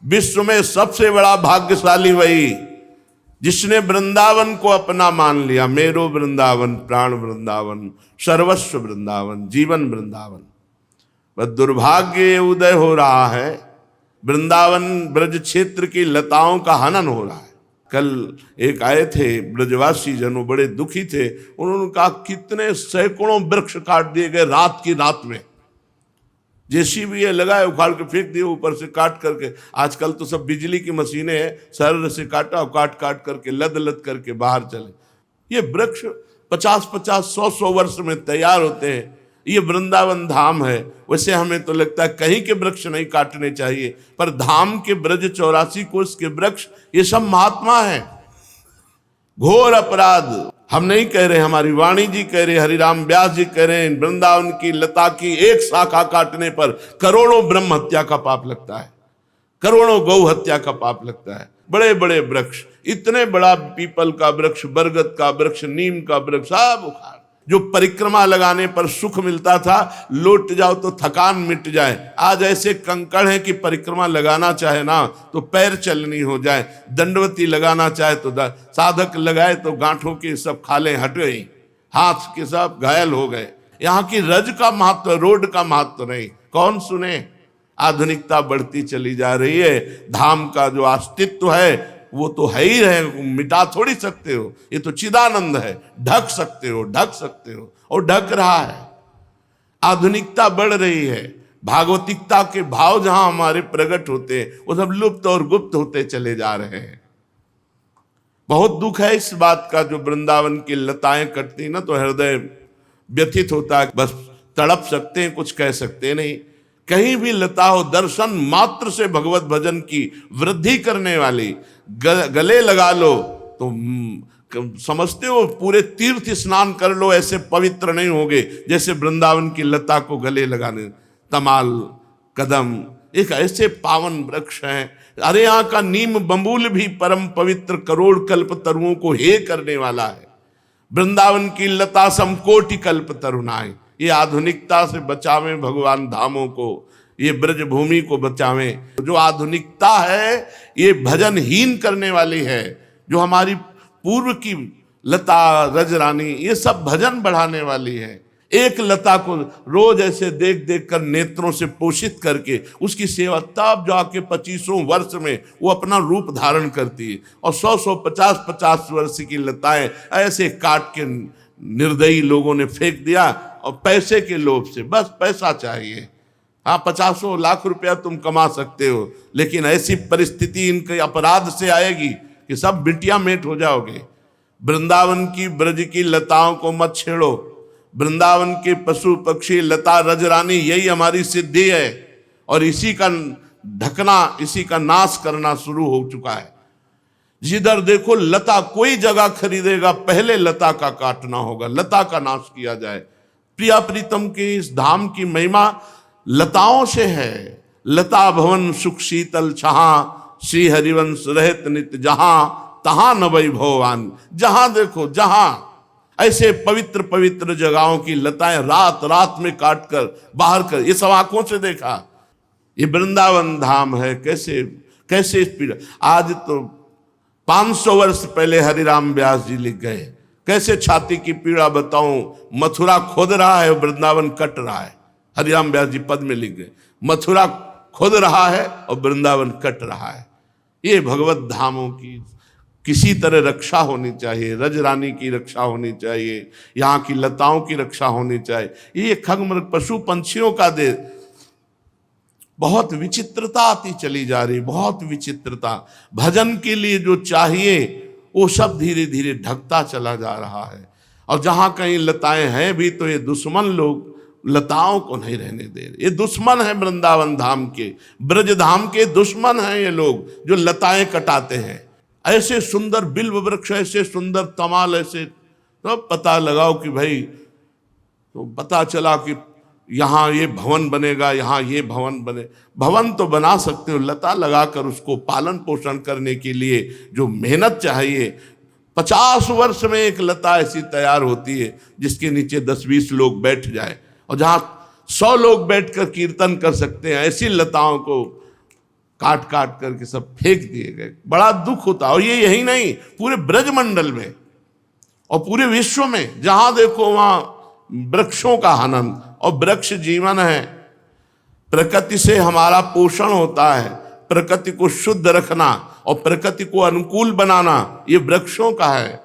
विश्व में सबसे बड़ा भाग्यशाली वही जिसने वृंदावन को अपना मान लिया। मेरो वृंदावन, प्राण वृंदावन, सर्वस्व वृंदावन, जीवन वृंदावन। बस दुर्भाग्य उदय हो रहा है, वृंदावन ब्रज क्षेत्र की लताओं का हनन हो रहा है। कल एक आए थे ब्रजवासी जनों, बड़े दुखी थे। उन्होंने कहा कितने सैकड़ों वृक्ष काट दिए गए रात की रात में। जेसीबी लगाए, उखाड़ के फेंक दिए ऊपर से काट करके। आजकल तो सब बिजली की मशीनें हैं, सरल से काटा, काट काट करके लद लद करके बाहर चले। ये वृक्ष 50-50, 100-100 वर्ष में तैयार होते हैं। ये वृंदावन धाम है। वैसे हमें तो लगता है कहीं के वृक्ष नहीं काटने चाहिए, पर धाम के ब्रज 84 कोष के वृक्ष ये सब महात्मा है। घोर अपराध हम नहीं कह रहे, हमारी वाणी जी कह रहे, हरिराम व्यास जी कह रहे हैं। वृंदावन की लता की एक शाखा काटने पर करोड़ों ब्रह्म हत्या का पाप लगता है, करोड़ों गौ हत्या का पाप लगता है। बड़े बड़े वृक्ष, इतने बड़ा पीपल का वृक्ष, बरगद का वृक्ष, नीम का वृक्ष, सब उखाड़। जो परिक्रमा लगाने पर सुख मिलता था, लौट जाओ तो थकान मिट जाए, आज ऐसे कंकड़ है कि परिक्रमा लगाना चाहे ना तो पैर चलनी हो जाए, दंडवती लगाना चाहे तो साधक लगाए तो गांठों के सब खाले हट गई, हाथ के सब घायल हो गए। यहाँ की रज का महत्व, रोड का महत्व नहीं, कौन सुने। आधुनिकता बढ़ती चली जा रही है। धाम का जो अस्तित्व है वो तो है ही रहे, मिटा थोड़ी सकते हो। ये तो चिदानंद है, ढक सकते हो, ढक सकते हो, और ढक रहा है। आधुनिकता बढ़ रही है। भागवतिकता के भाव जहां हमारे प्रकट होते हैं वो सब लुप्त और गुप्त होते चले जा रहे हैं। बहुत दुख है इस बात का। जो वृंदावन की लताएं कटती ना तो हृदय व्यथित होता है। बस तड़प सकते हैं, कुछ कह सकते नहीं। कहीं भी लता हो, दर्शन मात्र से भगवत भजन की वृद्धि करने वाली गले लगा लो तो समझते हो पूरे तीर्थ स्नान कर लो, ऐसे पवित्र नहीं होगे जैसे वृंदावन की लता को गले लगाने। तमाल, कदम एक ऐसे पावन वृक्ष हैं। अरे यहाँ का नीम बबूल भी परम पवित्र करोड़ कल्प तरुओं को हे करने वाला है। वृंदावन की लता समकोटि कल्प तरुणाएं। ये आधुनिकता से बचावें भगवान धामों को, ये ब्रज भूमि को बचावें। जो आधुनिकता है ये भजनहीन करने वाली है। जो हमारी पूर्व की लता, रजरानी, ये सब भजन बढ़ाने वाली है। एक लता को रोज ऐसे देख देख कर नेत्रों से पोषित करके उसकी सेवा, तब जाके 25 वर्ष में वो अपना रूप धारण करती है। और 100-100, 50-50 वर्ष की लताएं ऐसे काट के निर्दयी लोगों ने फेंक दिया, और पैसे के लोभ से, बस पैसा चाहिए। हाँ, 50 लाख रुपया तुम कमा सकते हो, लेकिन ऐसी परिस्थिति इनके अपराध से आएगी कि सब बिटिया मेट हो जाओगे। वृंदावन की ब्रज की लताओं को मत छेड़ो। वृंदावन के पशु पक्षी, लता, रजरानी, यही हमारी सिद्धि है। और इसी का ढकना, इसी का नाश करना शुरू हो चुका है। जिधर देखो लता, कोई जगह खरीदेगा पहले लता का काटना होगा, लता का नाश किया जाए। प्रिया प्रीतम की इस धाम की महिमा लताओं से है। लता भवन सुख शीतल छहा, श्री हरिवंश रहत नित जहां, तहां न वैभवान। जहां देखो, जहां ऐसे पवित्र पवित्र जगहों की लताएं रात रात में काट कर बाहर कर, ये सब आंखों से देखा। ये वृंदावन धाम है। कैसे कैसे पीड़ा। आज तो 500 वर्ष पहले हरिराम व्यास जी लिख गए। कैसे छाती की पीड़ा बताऊं। मथुरा खोद रहा है, वृंदावन कट रहा है। हरिराम व्यास जी पद में लिख गए, मथुरा खोद रहा है और वृंदावन कट रहा है। ये भगवत धामों की किसी तरह रक्षा होनी चाहिए। रजरानी की रक्षा होनी चाहिए, यहाँ की लताओं की रक्षा होनी चाहिए। ये खगमृग पशु पंछियों का दे। बहुत विचित्रता आती चली जा रही, बहुत विचित्रता। भजन के लिए जो चाहिए वो सब धीरे धीरे ढकता चला जा रहा है। और जहाँ कहीं लताएं हैं भी तो ये दुश्मन लोग लताओं को नहीं रहने दे रहे। ये दुश्मन है वृंदावन धाम के, ब्रज धाम के दुश्मन हैं ये लोग जो लताएं कटाते हैं। ऐसे सुंदर बिल्व वृक्ष, ऐसे सुंदर तमाल, ऐसे तो पता लगाओ कि भाई, तो पता चला कि यहाँ ये भवन बनेगा, यहाँ ये भवन बने। भवन तो बना सकते हो, लता लगाकर उसको पालन पोषण करने के लिए जो मेहनत चाहिए। 50 वर्ष में एक लता ऐसी तैयार होती है जिसके नीचे 10-20 लोग बैठ जाए, और जहाँ 100 लोग बैठकर कीर्तन कर सकते हैं, ऐसी लताओं को काट काट करके सब फेंक दिए गए। बड़ा दुख होता। और ये यही नहीं, पूरे ब्रजमंडल में और पूरे विश्व में जहां देखो वहां वृक्षों का हनन। और वृक्ष जीवन है, प्रकृति से हमारा पोषण होता है, प्रकृति को शुद्ध रखना और प्रकृति को अनुकूल बनाना ये वृक्षों का है।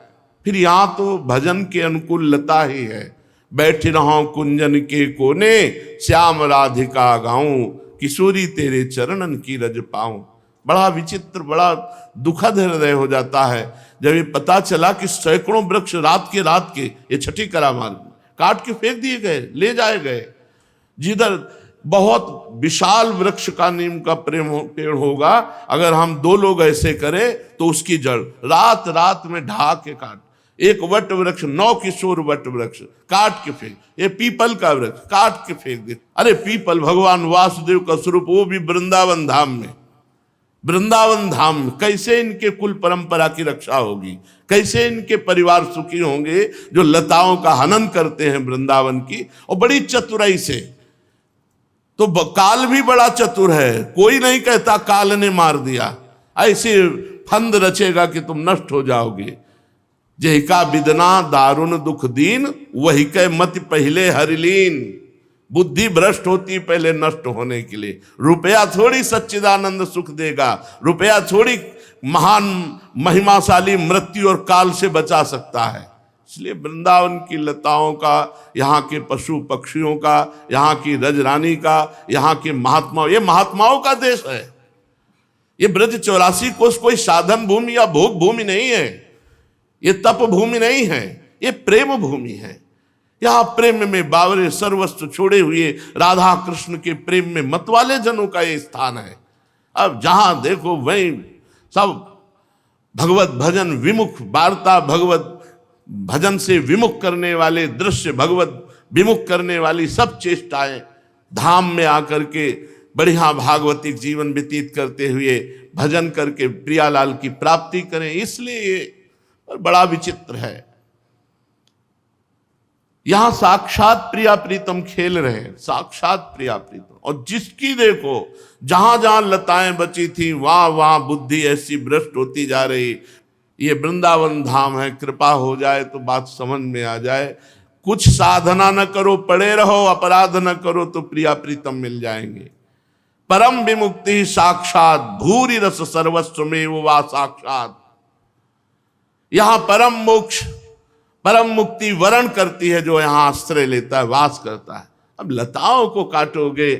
फिर यहाँ तो भजन के अनुकूल लता ही है। बैठी रहो कुंजन के कोने, श्याम राधिका गाऊं, किशोरी तेरे चरणन की रज पाऊं। बड़ा विचित्र, बड़ा दुखद हृदय हो जाता है जब ये पता चला कि सैकड़ों वृक्ष रात के ये छठी करामार्ग में काट के फेंक दिए गए, ले जाए गए। जिधर बहुत विशाल वृक्ष का नीम का पेड़ होगा, अगर हम 2 लोग ऐसे करें तो उसकी जड़ रात रात में ढा के काट। एक वट वृक्ष, 9 किशोर वट वृक्ष काट के फेंक। ये पीपल का वृक्ष काट के फेंक दे। अरे पीपल भगवान वासुदेव का स्वरूप, वो भी वृंदावन धाम में। वृंदावन धाम में कैसे इनके कुल परंपरा की रक्षा होगी, कैसे इनके परिवार सुखी होंगे जो लताओं का हनन करते हैं वृंदावन की, और बड़ी चतुराई से। तो काल भी बड़ा चतुर है, कोई नहीं कहता काल ने मार दिया। ऐसे फंद रचेगा कि तुम नष्ट हो जाओगे। जय का विदना दारुण दुख दीन, वही कै मत पहले हरिलीन। बुद्धि भ्रष्ट होती पहले नष्ट होने के लिए। रुपया थोड़ी सच्चिदानंद सुख देगा, रुपया थोड़ी महान महिमाशाली मृत्यु और काल से बचा सकता है। इसलिए वृंदावन की लताओं का, यहाँ के पशु पक्षियों का, यहाँ की रजरानी का, यहाँ के महात्माओं, ये महात्माओं का देश है। ये ब्रज 84 कोस कोई साधन भूमि या भोग भूमि नहीं है, ये तप भूमि नहीं है, ये प्रेम भूमि है। यहाँ प्रेम में बावरे सर्वस्व छोड़े हुए राधा कृष्ण के प्रेम में मतवाले जनों का ये स्थान है। अब जहां देखो वहीं सब भगवत भजन विमुख वार्ता, भगवत भजन से विमुख करने वाले दृश्य, भगवत विमुख करने वाली सब चेष्टाएं, धाम में आकर के बढ़िया भागवतिक जीवन व्यतीत करते हुए भजन करके प्रियालाल की प्राप्ति करें। इसलिए ये बड़ा विचित्र है। यहां साक्षात प्रिया प्रीतम खेल रहे हैं, साक्षात प्रिया प्रीतम। और जिसकी देखो जहां जहां लताएं बची थी वहां वहां बुद्धि ऐसी भ्रष्ट होती जा रही। ये वृंदावन धाम है, कृपा हो जाए तो बात समझ में आ जाए। कुछ साधना न करो, पड़े रहो, अपराध न करो तो प्रिया प्रीतम मिल जाएंगे। परम विमुक्ति साक्षात, भूरि रस सर्वस्व में वो वा साक्षात। यहां परम मोक्ष, परम मुक्ति वरण करती है जो यहां आश्रय लेता है, वास करता है। अब लताओं को काटोगे,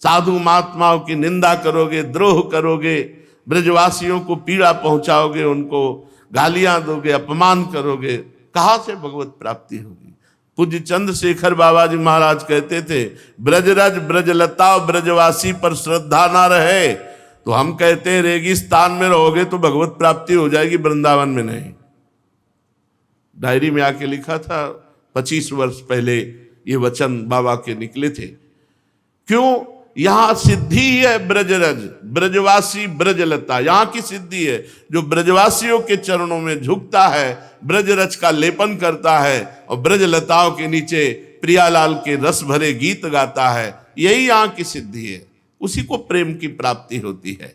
साधु महात्माओं की निंदा करोगे, द्रोह करोगे, ब्रजवासियों को पीड़ा पहुंचाओगे, उनको गालियां दोगे, अपमान करोगे, कहां से भगवत प्राप्ति होगी। पूज्य चंद्रशेखर बाबा जी महाराज कहते थे, ब्रजरज ब्रजलता ब्रजवासी पर श्रद्धा ना रहे तो हम कहते हैं रेगिस्तान में रहोगे तो भगवत प्राप्ति हो जाएगी, वृंदावन में नहीं। डायरी में आके लिखा था, 25 वर्ष पहले ये वचन बाबा के निकले थे। क्यों? यहां सिद्धि है ब्रजरज, ब्रजवासी ब्रजलता, यहां की सिद्धि है। जो ब्रजवासियों के चरणों में झुकता है, ब्रजरज का लेपन करता है और ब्रजलताओं के नीचे प्रियालाल के रस भरे गीत गाता है, यही यहां की सिद्धि है। उसी को प्रेम की प्राप्ति होती है।